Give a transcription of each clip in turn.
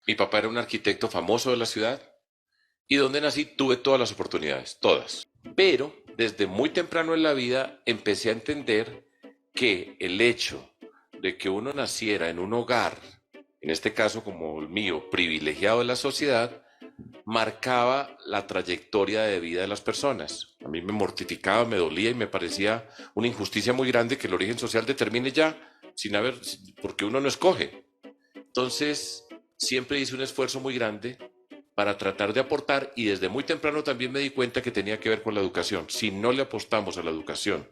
Mi papá era un arquitecto famoso de la ciudad y donde nací tuve todas las oportunidades, todas. Pero desde muy temprano en la vida empecé a entender que el hecho de que uno naciera en un hogar, en este caso como el mío, privilegiado de la sociedad, marcaba la trayectoria de vida de las personas. A mí me mortificaba, me dolía y me parecía una injusticia muy grande que el origen social determine ya sin haber, porque uno no escoge. Entonces, siempre hice un esfuerzo muy grande para tratar de aportar y desde muy temprano también me di cuenta que tenía que ver con la educación. Si no le apostamos a la educación,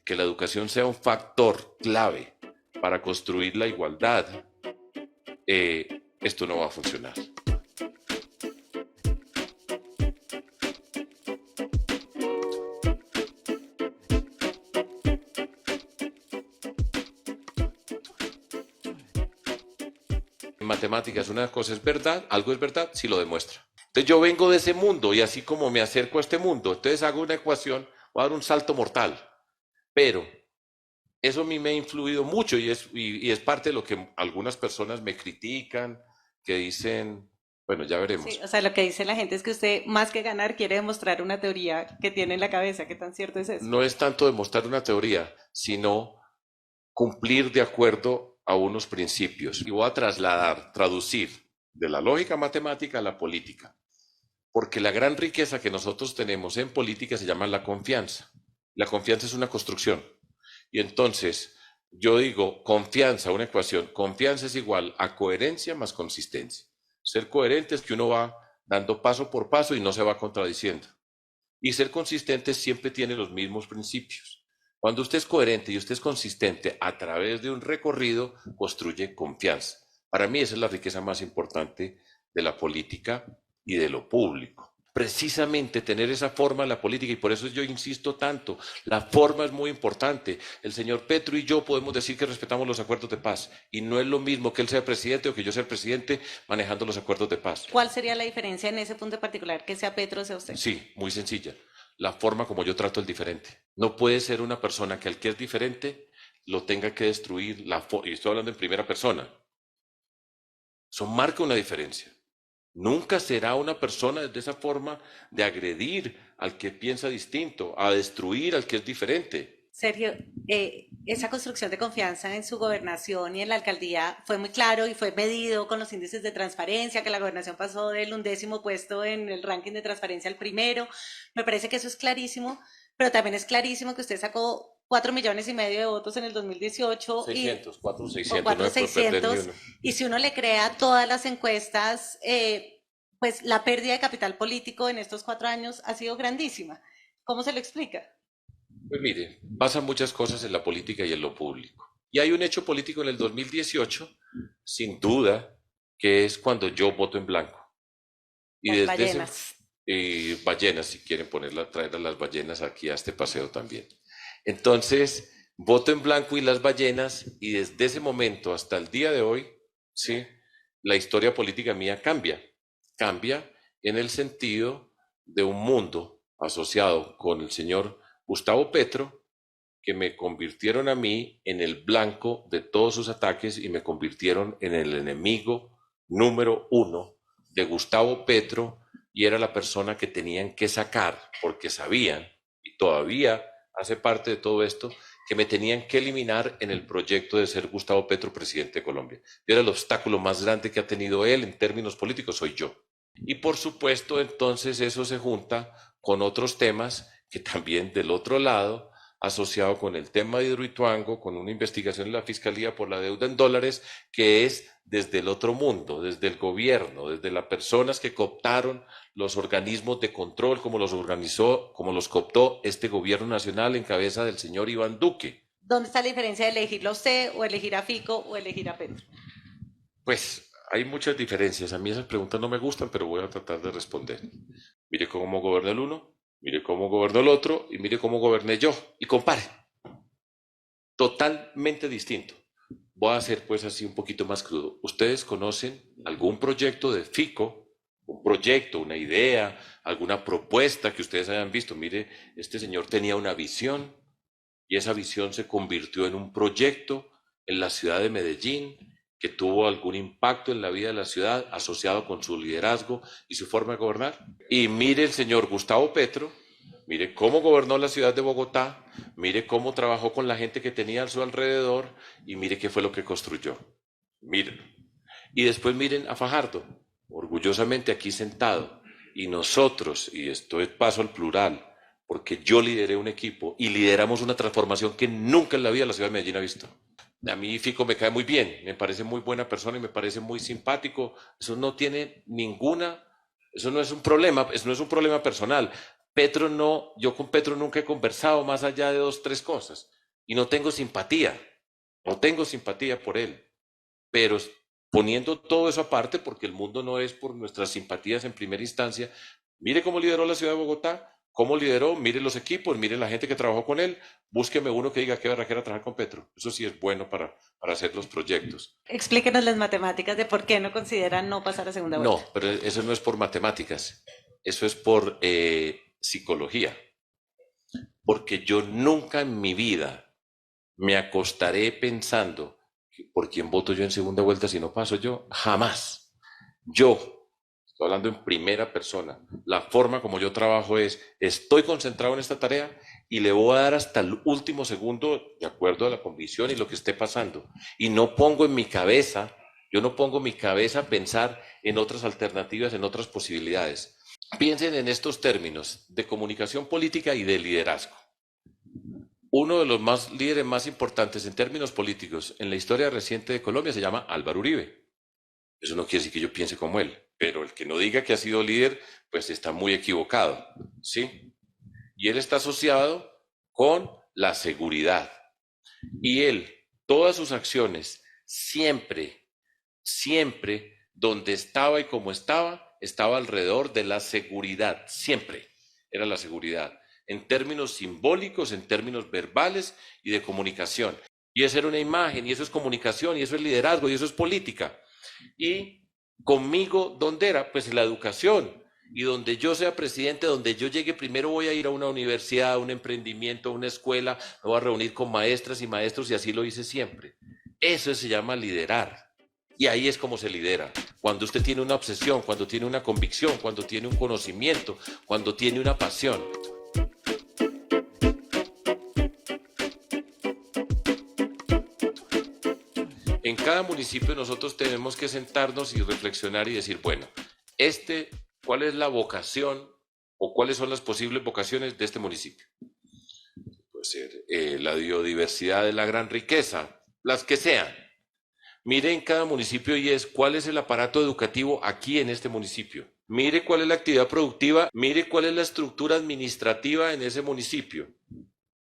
que la educación sea un factor clave para construir la igualdad, esto no va a funcionar. En matemáticas una cosa es verdad, algo es verdad si lo demuestra. Entonces yo vengo de ese mundo y así como me acerco a este mundo, entonces hago una ecuación, voy a dar un salto mortal. Pero eso a mí me ha influido mucho y es parte de lo que algunas personas me critican, que dicen, bueno, ya Sí, veremos. o sea, lo que dice la gente es que usted, más que ganar, quiere demostrar una teoría que tiene en la cabeza. ¿Qué tan cierto es eso? No es tanto demostrar una teoría, sino cumplir de acuerdo a unos principios. Y voy a trasladar, traducir de la lógica matemática a la política. Porque la gran riqueza que nosotros tenemos en política se llama la confianza. La confianza es una construcción. Y entonces, yo digo, confianza, una ecuación, confianza es igual a coherencia más consistencia. Ser coherente es que uno va dando paso por paso y no se va contradiciendo. Y ser consistente siempre tiene los mismos principios. Cuando usted es coherente y usted es consistente a través de un recorrido, construye confianza. Para mí esa es la riqueza más importante de la política y de lo público. Precisamente tener esa forma en la política, y por eso yo insisto tanto, la forma es muy importante. El señor Petro y yo podemos decir que respetamos los acuerdos de paz, y no es lo mismo que él sea presidente o que yo sea presidente manejando los acuerdos de paz. ¿Cuál sería la diferencia en ese punto en particular, que sea Petro o sea usted? Sí, muy sencilla. La forma como yo trato al diferente. No puede ser una persona que al que es diferente lo tenga que destruir, y estoy hablando en primera persona. Eso marca una diferencia. Nunca será una persona de esa forma de agredir al que piensa distinto, a destruir al que es diferente. Sergio, esa construcción de confianza en su gobernación y en la alcaldía fue muy claro y fue medido con los índices de transparencia, que la gobernación pasó del 11º puesto en el ranking de transparencia al primero. Me parece que eso es clarísimo, pero también es clarísimo que usted sacó 4,5 millones de votos en el 2018 y 600, 4, o 600, no cuatro me puede perder ni 600 uno. y si uno le crea todas las encuestas, pues la pérdida de capital político en estos 4 años ha sido grandísima. ¿Cómo se lo explica? Pues mire, pasan muchas cosas en la política y en lo público. Y hay un hecho político en el 2018, sin duda, que es cuando yo voto en blanco. Y Las desde ese, ballenas. ballenas, si quieren traer a las ballenas aquí a este paseo también. Entonces, voto en blanco y las ballenas, y desde ese momento hasta el día de hoy, ¿sí? La historia política mía cambia. Cambia en el sentido de un mundo asociado con el señor Gustavo Petro, que me convirtieron a mí en el blanco de todos sus ataques y me convirtieron en el enemigo número uno de Gustavo Petro y era la persona que tenían que sacar porque sabían, y todavía hace parte de todo esto, que me tenían que eliminar en el proyecto de ser Gustavo Petro presidente de Colombia. Y era el obstáculo más grande que ha tenido él en términos políticos, soy yo. Y por supuesto, entonces eso se junta con otros temas que también del otro lado asociado con el tema de Hidroituango, con una investigación en la Fiscalía por la deuda en dólares, que es desde el otro mundo, desde el gobierno, desde las personas que cooptaron los organismos de control, como los organizó, como los cooptó este gobierno nacional en cabeza del señor Iván Duque. ¿Dónde está la diferencia de elegirlo a usted o elegir a Fico o elegir a Petro? Pues hay muchas diferencias. A mí esas preguntas no me gustan, pero voy a tratar de responder. Mire cómo gobernó el uno, mire cómo gobernó el otro y mire cómo goberné yo. Y compare. Totalmente distinto. Voy a hacer pues así un poquito más crudo. ¿Ustedes conocen algún proyecto de FICO? Un proyecto, una idea, alguna propuesta que ustedes hayan visto. Mire, este señor tenía una visión y esa visión se convirtió en un proyecto en la ciudad de Medellín que tuvo algún impacto en la vida de la ciudad asociado con su liderazgo y su forma de gobernar. Y mire el señor Gustavo Petro, mire cómo gobernó la ciudad de Bogotá, mire cómo trabajó con la gente que tenía a su alrededor y mire qué fue lo que construyó. Miren. Y después miren a Fajardo, orgullosamente aquí sentado. Y nosotros, y esto es paso al plural, porque yo lideré un equipo y lideramos una transformación que nunca en la vida la ciudad de Medellín ha visto. A mí Fico me cae muy bien, me parece muy buena persona y me parece muy simpático. Eso no tiene ninguna, eso no es un problema, eso no es un problema personal. Petro no, yo con Petro nunca he conversado más allá de 2, 3 cosas y no tengo simpatía, no tengo simpatía por él, pero poniendo todo eso aparte, porque el mundo no es por nuestras simpatías en primera instancia, mire cómo lideró la ciudad de Bogotá, cómo lideró, mire los equipos, mire la gente que trabajó con él, búsqueme uno que diga qué barraquera trabajar con Petro. Eso sí es bueno para hacer los proyectos. Explíquenos las matemáticas de por qué no consideran no pasar a segunda vuelta. No, pero eso no es por matemáticas, eso es por psicología, porque yo nunca en mi vida me acostaré pensando por quién voto yo en segunda vuelta si no paso yo, jamás. Yo, estoy hablando en primera persona, la forma como yo trabajo es, estoy concentrado en esta tarea y le voy a dar hasta el último segundo de acuerdo a la convicción y lo que esté pasando. Y no pongo en mi cabeza, yo no pongo mi cabeza a pensar en otras alternativas, en otras posibilidades. Piensen en estos términos de comunicación política y de liderazgo. Uno de los líderes más importantes en términos políticos en la historia reciente de Colombia se llama Álvaro Uribe. Eso no quiere decir que yo piense como él, pero el que no diga que ha sido líder, pues está muy equivocado, ¿sí? Y él está asociado con la seguridad. Y él, todas sus acciones, siempre, siempre, donde estaba y como estaba alrededor de la seguridad, siempre era la seguridad, en términos simbólicos, en términos verbales y de comunicación. Y eso era una imagen, y eso es comunicación, y eso es liderazgo, y eso es política. Y conmigo, ¿dónde era? Pues en la educación. Y donde yo sea presidente, donde yo llegue primero voy a ir a una universidad, a un emprendimiento, a una escuela, me voy a reunir con maestras y maestros y así lo hice siempre. Eso se llama liderar. Y ahí es como se lidera. Cuando usted tiene una obsesión, cuando tiene una convicción, cuando tiene un conocimiento, cuando tiene una pasión. En cada municipio nosotros tenemos que sentarnos y reflexionar y decir, bueno, ¿cuál es la vocación o cuáles son las posibles vocaciones de este municipio? Puede ser la biodiversidad de la gran riqueza, las que sean. Mire en cada municipio y cuál es el aparato educativo aquí en este municipio. Mire cuál es la actividad productiva, mire cuál es la estructura administrativa en ese municipio,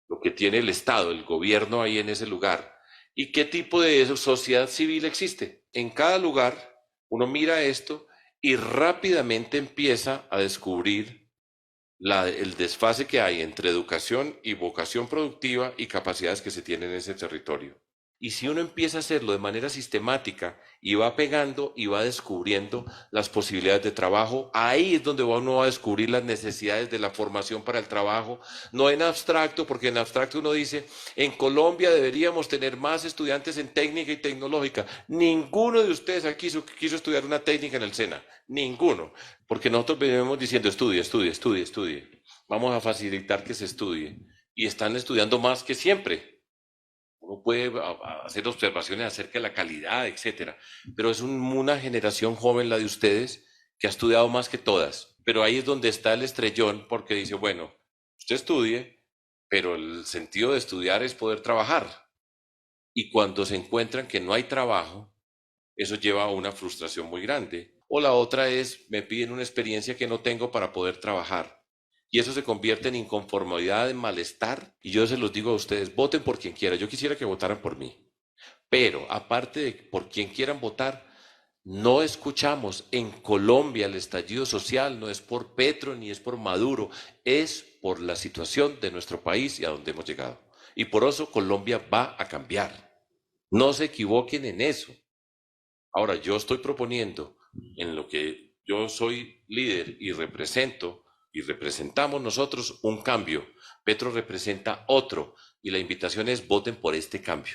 lo que tiene el Estado, el gobierno ahí en ese lugar. ¿Y qué tipo de sociedad civil existe? En cada lugar uno mira esto y rápidamente empieza a descubrir el desfase que hay entre educación y vocación productiva y capacidades que se tienen en ese territorio. Y si uno empieza a hacerlo de manera sistemática y va pegando y va descubriendo las posibilidades de trabajo, ahí es donde uno va a descubrir las necesidades de la formación para el trabajo, no en abstracto, porque en abstracto uno dice, en Colombia deberíamos tener más estudiantes en técnica y tecnológica. Ninguno de ustedes aquí quiso estudiar una técnica en el SENA, ninguno, porque nosotros venimos diciendo estudie. Vamos a facilitar que se estudie. Y están estudiando más que siempre. Uno puede hacer observaciones acerca de la calidad, etcétera, pero es una generación joven la de ustedes que ha estudiado más que todas. Pero ahí es donde está el estrellón, porque dice, bueno, usted estudie, pero el sentido de estudiar es poder trabajar. Y cuando se encuentran que no hay trabajo, eso lleva a una frustración muy grande. O la otra es, me piden una experiencia que no tengo para poder trabajar. Y eso se convierte en inconformidad, en malestar. Y yo se los digo a ustedes, voten por quien quiera. Yo quisiera que votaran por mí. Pero aparte de por quien quieran votar, no escuchamos en Colombia el estallido social, no es por Petro ni es por Maduro, es por la situación de nuestro país y a donde hemos llegado. Y por eso Colombia va a cambiar. No se equivoquen en eso. Ahora, yo estoy proponiendo en lo que yo soy líder y representamos nosotros un cambio. Petro representa otro y la invitación es voten por este cambio.